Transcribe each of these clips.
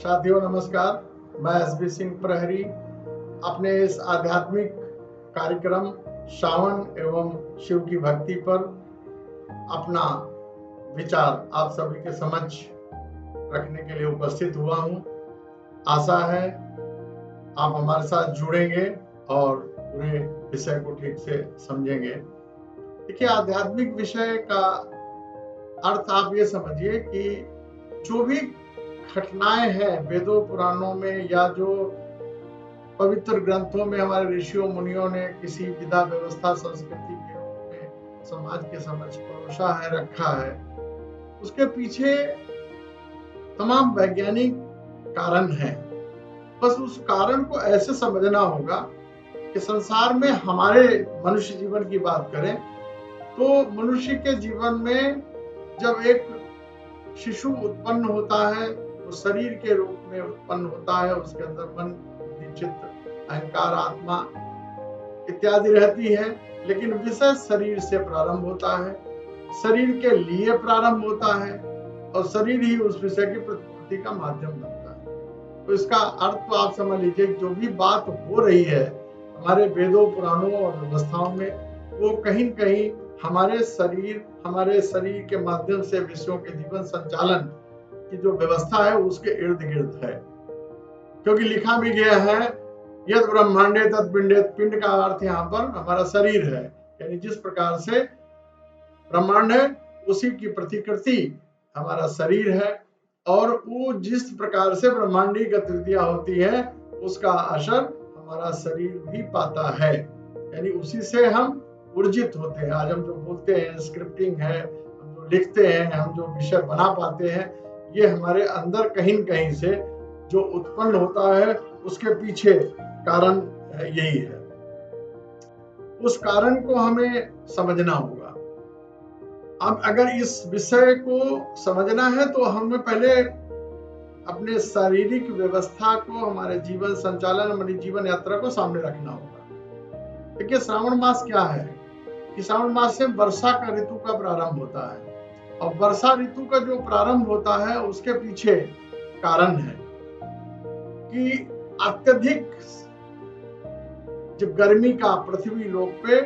साथियों नमस्कार, मैं एसबी सिंह प्रहरी अपने इस आध्यात्मिक कार्यक्रम श्रावण एवं शिव की भक्ति पर अपना विचार आप सभी के समक्ष रखने के लिए उपस्थित हुआ हूँ। आशा है आप हमारे साथ जुड़ेंगे और पूरे विषय को ठीक से समझेंगे। देखिए, आध्यात्मिक विषय का अर्थ आप ये समझिए कि जो भी घटनाएं हैं वेदों पुराणों में या जो पवित्र ग्रंथों में हमारे ऋषियों मुनियों ने किसी विधा व्यवस्था संस्कृति के रूप में समाज के समक्ष परोसा है, रखा है, उसके पीछे तमाम वैज्ञानिक कारण हैं। बस उस कारण को ऐसे समझना होगा कि संसार में हमारे मनुष्य जीवन की बात करें तो मनुष्य के जीवन में जब एक शिशु उत्पन्न होता है वो शरीर के रूप में उत्पन्न होता है, उसके अंदर मन, बुद्धि, चित्त, अहंकार, आत्मा इत्यादि रहती है, लेकिन विषय शरीर से प्रारंभ होता है, शरीर के लिए प्रारंभ होता है और शरीर ही उस विषय की प्रतिपूर्ति का माध्यम बनता है। तो इसका अर्थ तो आप समझ लीजिए, जो भी बात हो रही है हमारे वेदों पुराणों और व्यवस्थाओं में, वो कहीं न कहीं हमारे शरीर के माध्यम से विषयों के जीवन संचालन की जो व्यवस्था है उसके इर्द गिर्द है। क्योंकि लिखा भी गया है यद ब्रह्मांडे तद पिंडे, पिंड का अर्थ यहाँ पर हमारा शरीर है, यानी जिस प्रकार से ब्रह्मांड है उसी की प्रतिकृति हमारा शरीर है और वो जिस प्रकार से ब्रह्मांडीय गतिविधियां होती है उसका असर हमारा शरीर भी पाता है, यानी उसी से हम ऊर्जित होते हैं। आज हम जो बोलते हैं, स्क्रिप्टिंग है, हम जो लिखते हैं, हम जो विषय बना पाते हैं, ये हमारे अंदर कहीं न कहीं से जो उत्पन्न होता है उसके पीछे कारण यही है। उस कारण को हमें समझना होगा। अब अगर इस विषय को समझना है तो हमें पहले अपने शारीरिक व्यवस्था को, हमारे जीवन संचालन, हमारी जीवन यात्रा को सामने रखना होगा। देखिए, श्रावण मास क्या है कि श्रावण मास से वर्षा का ऋतु का प्रारंभ होता है और वर्षा ऋतु का जो प्रारंभ होता है उसके पीछे कारण है कि अत्यधिक जब गर्मी का पृथ्वी लोक पे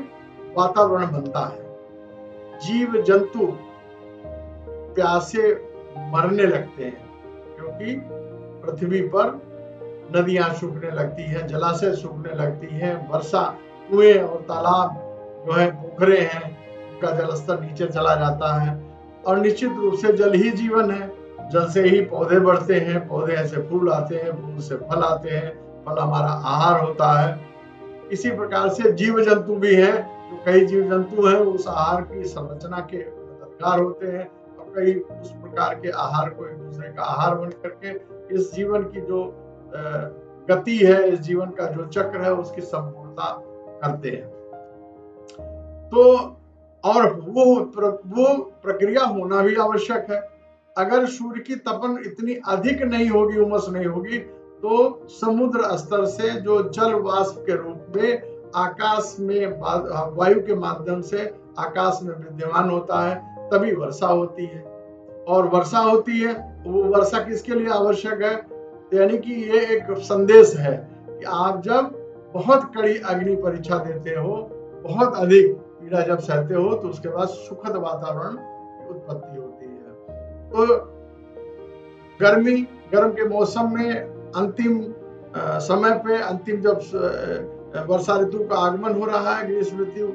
वातावरण बनता है, जीव जंतु प्यासे मरने लगते हैं, क्योंकि पृथ्वी पर नदियां सूखने लगती हैं, जलाशय सूखने लगती हैं, वर्षा, कुएं और तालाब जो है, पोखरे हैं, उनका जलस्तर नीचे चला जाता है और निश्चित रूप से जल ही जीवन है। जल से ही पौधे बढ़ते हैं, पौधे से फूल आते हैं, फूल से फल आते हैं, फल हमारा आहार होता है। इसी प्रकार से जीव जंतु भी हैं, जो कई जीव जंतु हैं उस आहार की संरचना के मददगार होते हैं और कई उस प्रकार के आहार को एक दूसरे का आहार बन करके इस जीवन की जो गति है, इस जीवन का जो चक्र है उसकी संपूर्णता करते हैं। तो और वो प्रक्रिया होना भी आवश्यक है। अगर सूर्य की तपन इतनी अधिक नहीं होगी, उमस नहीं होगी, तो समुद्र स्तर से जो जल वाष्प के रूप में आकाश में वायु के माध्यम से आकाश में विद्यमान होता है, तभी वर्षा होती है। और वर्षा होती है, वो वर्षा किसके लिए आवश्यक है? यानी कि ये एक संदेश है कि आप जब बहुत कड़ी अग्नि परीक्षा देते हो, बहुत अधिक पीड़ा जब सहते हो, तो उसके बाद सुखद वातावरण की उत्पत्ति होती है। तो गर्म के मौसम में अंतिम समय पे, अंतिम जब वर्षा ऋतु का आगमन हो रहा है, ग्रीष्म ऋतु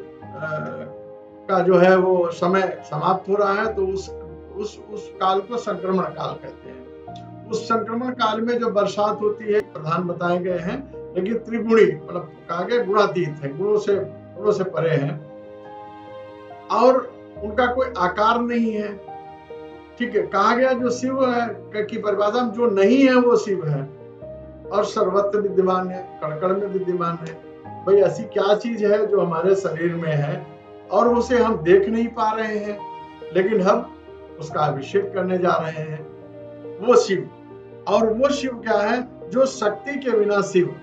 का जो है वो समय समाप्त हो रहा है, तो उस काल को संक्रमण काल कहते हैं। उस संक्रमण काल में जो बरसात होती है, प्रधान बताए गए हैं, लेकिन त्रिगुणी, मतलब कहा गया गुणातीत है, गुणों से परे हैं और उनका कोई आकार नहीं है। ठीक है, कहा गया जो शिव है की परिभाषा में जो नहीं है वो शिव है और सर्वत्र विद्यमान है, कण में विद्यमान है। भाई, ऐसी क्या चीज है जो हमारे शरीर में है और उसे हम देख नहीं पा रहे हैं, लेकिन हम उसका अभिषेक करने जा रहे हैं? वो शिव। और वो शिव क्या है? जो शक्ति के बिना शिव,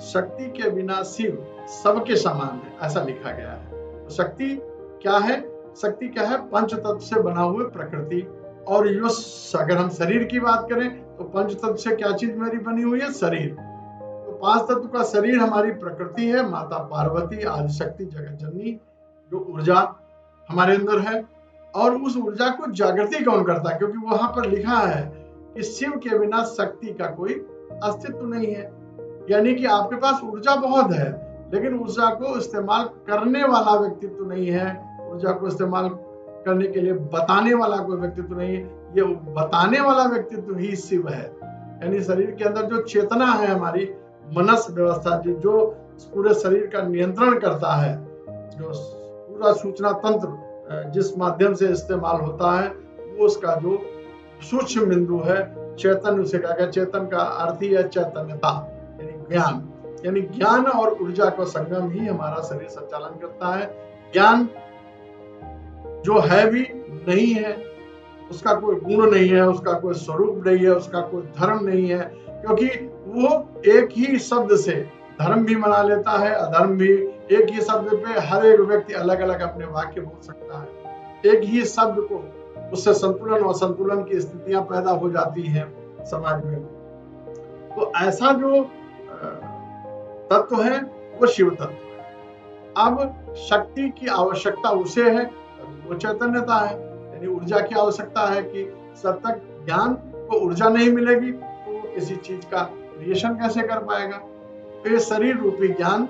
शक्ति के बिना शिव सबके समान है, ऐसा लिखा गया है। तो शक्ति क्या है? शक्ति क्या है? पंच तत्व से बना हुए प्रकृति। और अगर हम शरीर की बात करें तो पंच तत्व से क्या चीज मेरी बनी हुई है? शरीर। तो 5 तत्व का शरीर हमारी प्रकृति है, माता पार्वती, आदिशक्ति, जगत जननी, जो ऊर्जा हमारे अंदर है। और उस ऊर्जा को जागृति कौन करता है? क्योंकि वहां पर लिखा है कि शिव के बिना शक्ति का कोई अस्तित्व नहीं है। यानी कि आपके पास ऊर्जा बहुत है, लेकिन ऊर्जा को इस्तेमाल करने वाला व्यक्तित्व नहीं है, ऊर्जा को इस्तेमाल करने के लिए बताने वाला कोई व्यक्तित्व नहीं है। ये बताने वाला व्यक्तित्व ही शिव है। यानी शरीर के अंदर जो चेतना है, हमारी मनस व्यवस्था, जो पूरे शरीर का नियंत्रण करता है, जो पूरा सूचना तंत्र जिस माध्यम से इस्तेमाल होता है, वो उसका जो सूक्ष्म बिंदु है चैतन्य, उसे कहा गया। चेतन का अर्थ ही है चैतन्यता, यानी ज्ञान। यानी ज्ञान और ऊर्जा का संगम ही हमारा शरीर संचालन करता है। ज्ञान जो है भी नहीं है, उसका कोई गुण नहीं है, उसका कोई स्वरूप नहीं है, उसका कोई धर्म नहीं है, क्योंकि वो एक ही शब्द से धर्म भी मना लेता है, अधर्म भी। एक ही शब्द पे हर एक व्यक्ति अलग अलग अपने वाक्य बोल सकता है। एक ही शब्द को, उससे संतुलन और असंतुलन की स्थितियां पैदा हो जाती हैं समाज में। तो ऐसा जो तत्व है वो शिव तत्व है। अब शक्ति की आवश्यकता उसे है, वो चैतन्यता है। यानी ऊर्जा की आवश्यकता है कि जब तक ज्ञान को ऊर्जा नहीं मिलेगी तो वो किसी चीज का क्रिएशन कैसे कर पाएगा? तो ये शरीर रूपी ज्ञान,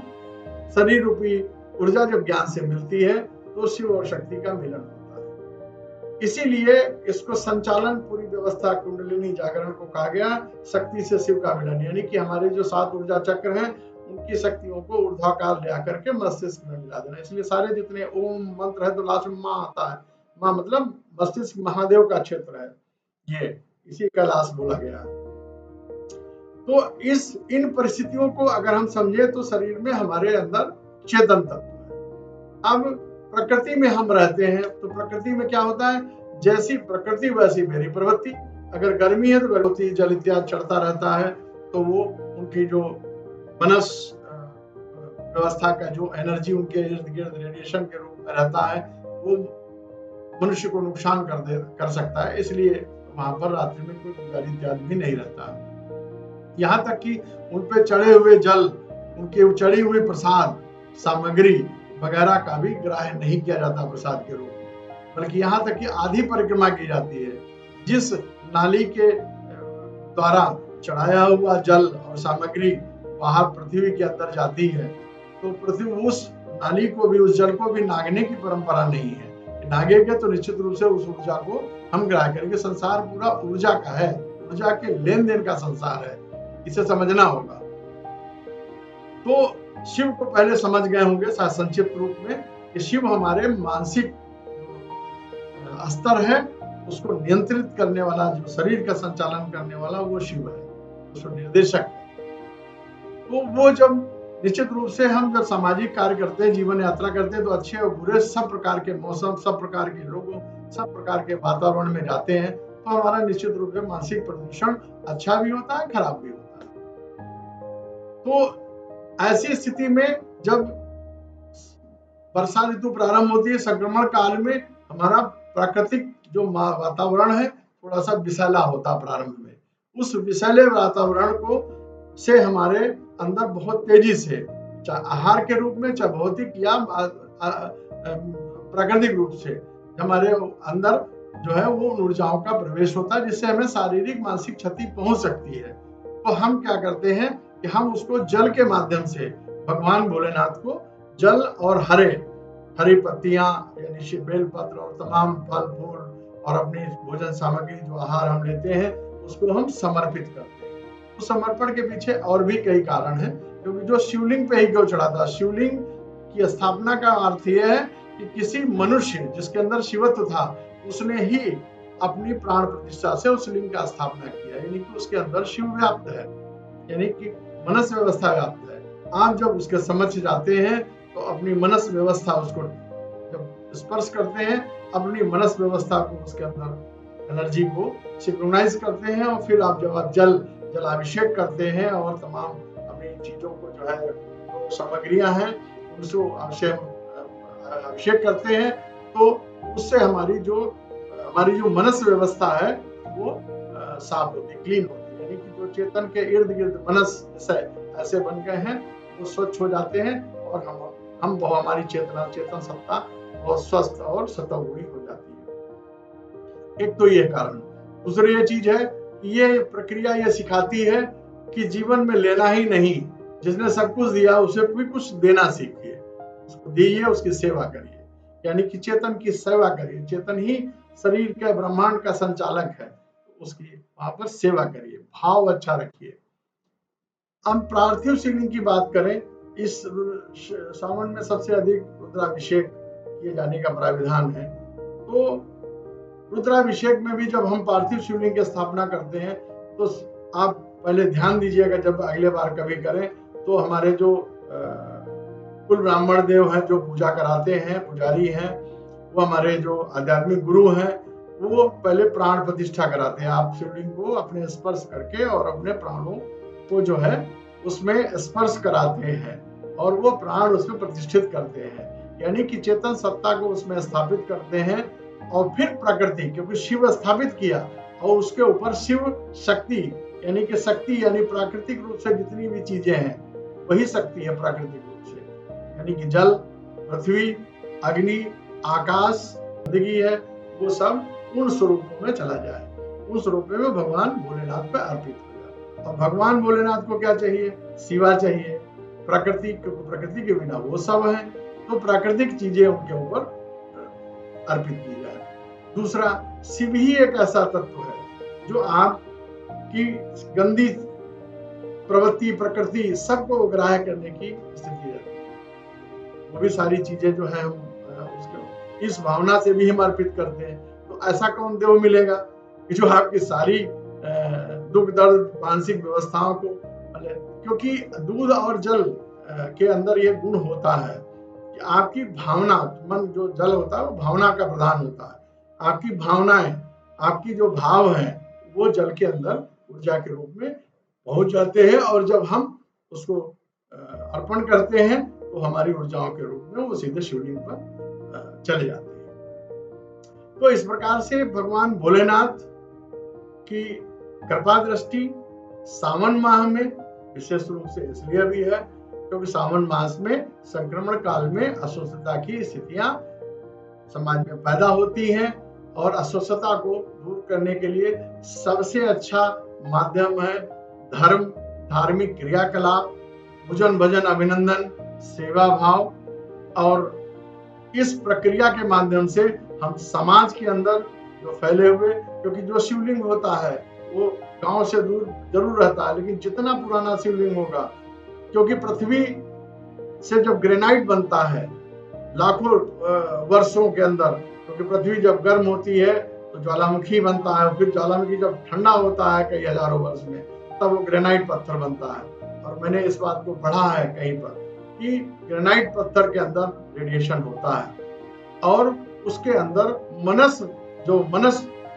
शरीर रूपी ऊर्जा जब ज्ञान से मिलती है तो शिव और शक्ति का मिलन होता है। इसीलिए इसको संचालन, पूरी व्यवस्था कुंडलिनी जागरण को कहा गया शक्ति से शिव का मिलन। यानी कि हमारे जो 7 ऊर्जा चक्र हैं, उनकी शक्तियों को ऊर्ध्वाकार ले आकर के मस्तिष्क में मिला देना। इसलिए सारे जितने ओम मंत्र है तो लास्ट में माँ आता है। माँ मतलब मस्तिष्क महादेव का क्षेत्र है, ये इसी कैलाश बोला गया है। तो इन परिस्थितियों को अगर हम समझे तो शरीर में हमारे अंदर चेतन तत्व है। अब प्रकृति में हम रहते हैं, तो प्रकृति में क्या होता है? जैसी प्रकृति वैसी मेरी प्रवृत्ति। अगर गर्मी है तो गर्भवती जल इत्यादि चढ़ता रहता है, तो वो उनकी जो मनस व्यवस्था का जो एनर्जी उनके इर्द गिर्द रेडिएशन के रूप में रहता है, वो मनुष्य को नुकसान कर सकता है। इसलिए वहां पर रात्रि में कोई गाड़ी इत्यादि भी नहीं रहता है। यहाँ तक कि उन पे चढ़े हुए जल, उनके चढ़ी हुई प्रसाद सामग्री वगैरह का भी ग्राह्य नहीं किया जाता प्रसाद के रूप में, बल्कि यहाँ तक कि आधी परिक्रमा की जाती है। जिस नाली के द्वारा चढ़ाया हुआ जल और सामग्री बाहर पृथ्वी के अंदर जाती है, तो पृथ्वी उस नाली को भी, उस जल को भी नागने की परंपरा नहीं है। नागेंगे तो निश्चित रूप से उस ऊर्जा को हम ग्राह्य करेंगे। संसार पूरा ऊर्जा का है, ऊर्जा के लेन देन का संसार है, इसे समझना होगा। तो शिव को पहले समझ गए होंगे संक्षिप्त रूप में कि शिव हमारे मानसिक स्तर है, उसको नियंत्रित करने वाला, जो शरीर का संचालन करने वाला, वो शिव है, उसको निर्देशक है। तो वो जब निश्चित रूप से हम जब सामाजिक कार्य करते हैं, जीवन यात्रा करते हैं, तो अच्छे और बुरे सब प्रकार के मौसम, सब प्रकार के लोगों, सब प्रकार के वातावरण में जाते हैं, तो हमारा निश्चित रूप से मानसिक प्रदूषण अच्छा भी होता है, खराब भी होता है। तो ऐसी स्थिति में जब वर्षा ऋतु प्रारंभ होती है, संक्रमण काल में हमारा प्राकृतिक जो वातावरण है थोड़ा सा विषैला होता है प्रारंभ में। उस विषैले वातावरण को से हमारे अंदर बहुत तेजी से, चाहे आहार के रूप में, चाहे भौतिक या प्राकृतिक रूप से, हमारे अंदर जो है वो ऊर्जाओं का प्रवेश होता है, जिससे हमें शारीरिक मानसिक क्षति पहुंच सकती है। तो हम क्या करते हैं कि हम उसको जल के माध्यम से भगवान भोलेनाथ को जल और हरी पत्तियां यानी बेलपत्र और तमाम फल फूल और अपनी भोजन सामग्री जो आहार हम लेते हैं उसको हम समर्पित करते हैं। उस समर्पण के पीछे और भी कई कारण हैं, क्योंकि जो शिवलिंग पे ही क्यों चढ़ाता, शिवलिंग की स्थापना का अर्थ यह है कि किसी मनुष्य जिसके अंदर शिवत्व था उसने ही अपनी प्राण प्रतिष्ठा से उस लिंग का स्थापना किया, यानी कि उसके अंदर शिव व्याप्त है, यानी कि मनस व्यवस्था व्याप्त है। आप जब उसके समक्ष जाते हैं तो अपनी मनस व्यवस्था, उसको जब स्पर्श करते हैं, अपनी मनस व्यवस्था को, उसके अंदर एनर्जी को सिंक्रोनाइज करते हैं, और फिर आप जब आप जलाभिषेक करते हैं और तमाम अपनी चीजों को जो है जो सामग्रियां हैं उनको अभिषेक करते हैं, तो उससे हमारी जो मनस व्यवस्था है वो साफ होती, क्लीन होती, यानी कि जो चेतन के इर्द गिर्द मनस ऐसे बन गए हैं वो स्वच्छ हो जाते हैं और हमारी चेतन सत्ता बहुत स्वस्थ और सतोगुणी हो जाती है। एक तो ये कारण। दूसरी ये चीज है कि ये प्रक्रिया ये सिखाती है कि जीवन में लेना ही नहीं, जिसने सब कुछ दिया उसे भी कुछ देना सीखिए, उसको दीजिए, उसकी सेवा करिए, यानी कि चेतन की सेवा करिए। चेतन ही शरीर के ब्रह्मांड का संचालक है, उसकी वहां पर सेवा करिए, भाव अच्छा रखिए। हम पार्थिव शिवलिंग की बात करें, इस सावन में सबसे अधिक रुद्राभिषेक किए जाने का प्राविधान है। तो रुद्राभिषेक में भी जब हम पार्थिव शिवलिंग की स्थापना करते हैं तो आप पहले ध्यान दीजिएगा, जब अगले बार कभी करें तो हमारे जो कुल ब्राह्मण देव हैं जो पूजा कराते हैं, पुजारी हैं, वो हमारे जो आध्यात्मिक गुरु हैं, वो पहले प्राण प्रतिष्ठा कराते हैं। आप शिवलिंग को अपने स्पर्श करके और अपने प्राणों को जो है उसमें स्पर्श कराते हैं और वो प्राण उसमें प्रतिष्ठित करते हैं, यानी कि चेतन सत्ता को उसमें स्थापित करते हैं। और फिर प्रकृति, क्योंकि शिव स्थापित किया और उसके ऊपर शिव शक्ति, यानी कि शक्ति यानी प्राकृतिक रूप से जितनी भी चीजें हैं वही शक्ति है प्राकृतिक रूप से, यानी कि जल, पृथ्वी, अग्नि, आकाश, जिंदगी है, वो सब उन स्वरूपों में चला जाए, उस स्वरूप में भगवान भोलेनाथ पे अर्पित हो जाए। और भगवान भोलेनाथ को क्या चाहिए? शिवा चाहिए, प्रकृति, क्योंकि प्रकृति के बिना वो सब है, तो प्राकृतिक चीजें उनके ऊपर अर्पित की जाए। दूसरा, शिव ही एक ऐसा तत्व है जो आपकी गंदी प्रवृत्ति, प्रकृति सबको ग्राह्य करने की स्थिति रहती है। वो भी सारी चीजें जो है हम उसके इस भावना से भी हम अर्पित करते हैं। तो ऐसा कौन देव मिलेगा कि जो आपकी सारी दुख दर्द, मानसिक व्यवस्थाओं को, क्योंकि दूध और जल के अंदर ये गुण होता है कि आपकी भावना, मन जो जल होता है वो भावना का प्रधान होता है। आपकी भावनाएं, आपकी जो भाव हैं वो जल के अंदर ऊर्जा के रूप में पहुंच जाते हैं और जब हम उसको अर्पण करते हैं तो हमारी ऊर्जाओं के रूप में वो सीधे शिवलिंग पर चले जाते हैं। तो इस प्रकार से भगवान भोलेनाथ की कृपा दृष्टि सावन माह में विशेष रूप से इसलिए भी है क्योंकि सावन मास में संक्रमण काल में अस्वस्थता की स्थितियां समाज में पैदा होती हैं और अस्वस्थता को दूर करने के लिए सबसे अच्छा माध्यम है धर्म, धार्मिक क्रियाकलाप, पूजन भजन अभिनंदन, सेवा भाव। और इस प्रक्रिया के माध्यम से हम समाज के अंदर जो फैले हुए, क्योंकि जो शिवलिंग होता है वो गांव से दूर जरूर रहता है, लेकिन जितना पुराना शिवलिंग होगा, क्योंकि पृथ्वी से जब ग्रेनाइट बनता है लाखों वर्षों के अंदर, क्योंकि पृथ्वी जब गर्म होती है तो ज्वालामुखी बनता है, फिर ज्वालामुखी जब ठंडा होता है कई हजारों वर्ष में, तब वो ग्रेनाइट पत्थर बनता है। और मैंने इस बात को पढ़ा है कहीं पर कि ग्रेनाइट पत्थर के अंदर रेडिएशन होता है और उसके अंदर मनस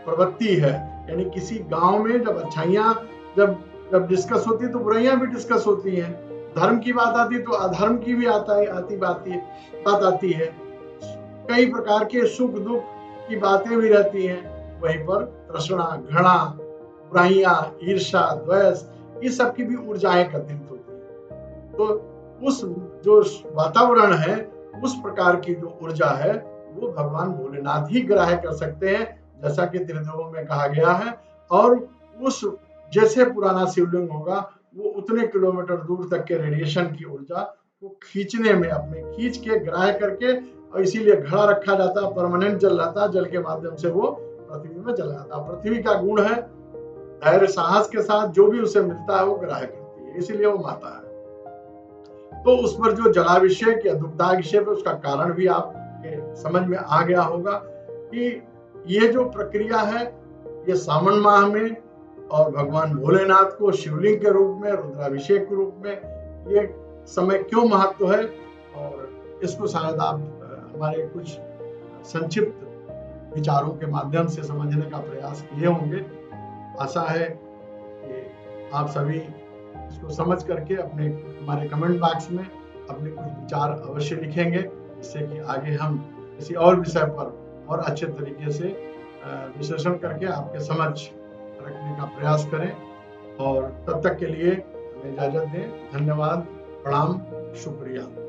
प्रवृत्ति है, यानी किसी गांव में जब अच्छाइयां जब डिस्कस होती है तो बुराइयां भी डिस्कस होती हैं, धर्म की बात आती तो अधर्म की भी बात आती है, कई प्रकार के सुख दुख की बातें भी रहती हैं। वहीं पर तृष्णा, घृणा, बुराइयां, ईर्ष्या, द्वेष, ये सब की भी ऊर्जाएं एकत्रित होती हैं। तो उस जो वातावरण है, उस प्रकार की जो ऊर्जा है वो भगवान भोलेनाथ ही ग्राह्य कर सकते हैं, जैसा कि त्रिदेवों में कहा गया है। और उस जैसे पुराना शिवलिंग होगा वो उतने किलोमीटर दूर तक के रेडिएशन की ऊर्जा को खींचने में, अपने खींच के ग्राह्य करके, और इसीलिए घड़ा रखा जाता है, परमानेंट जल रहता है, जल के माध्यम से वो पृथ्वी में चला जाता है। पृथ्वी का गुण है धैर्य साहस के साथ जो भी उसे मिलता है वो ग्राह्य करती है, इसीलिए वो माता है। तो उस पर जो जलाभिषेक या दुग्धाभिषेक है उसका कारण भी आपके समझ में आ गया होगा कि ये जो प्रक्रिया है ये सावन माह में और भगवान भोलेनाथ को शिवलिंग के रूप में, रुद्राभिषेक के रूप में ये समय क्यों महत्व है, और इसको शायद आप हमारे कुछ संक्षिप्त विचारों के माध्यम से समझने का प्रयास किए होंगे। आशा है कि आप सभी इसको समझ करके अपने हमारे कमेंट बॉक्स में अपने कुछ विचार अवश्य लिखेंगे, जिससे कि आगे हम किसी और विषय पर और अच्छे तरीके से विश्लेषण करके आपके समझ रखने का प्रयास करें। और तब तक के लिए हमें इजाजत दें। धन्यवाद, प्रणाम, शुक्रिया।